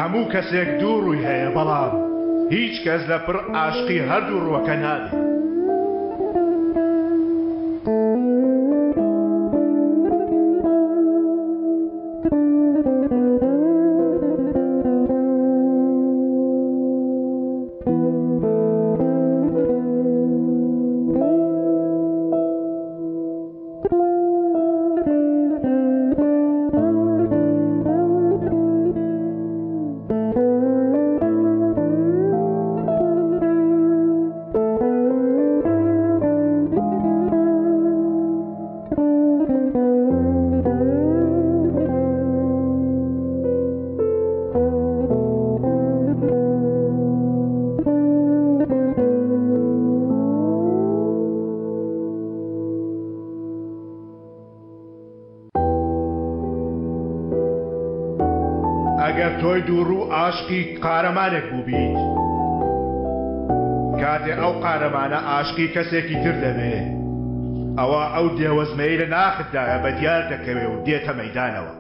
هەموو کەسێک دوو ڕووی هەیە بەڵام هیچ کەس لە پڕ عاشقی هەردوو ڕووەکە نابێت. ئەگەر تۆی دووڕوو عاشقی قارەمانێک بوو بیت، کاتێ ئەو قارەمانە عاشقی کەسێکی تر دەبێت، ئەوە ئەو دێوەزمەی لە ناختدایە بە دیار دەکەوێ و دێتە مەیدانەوە.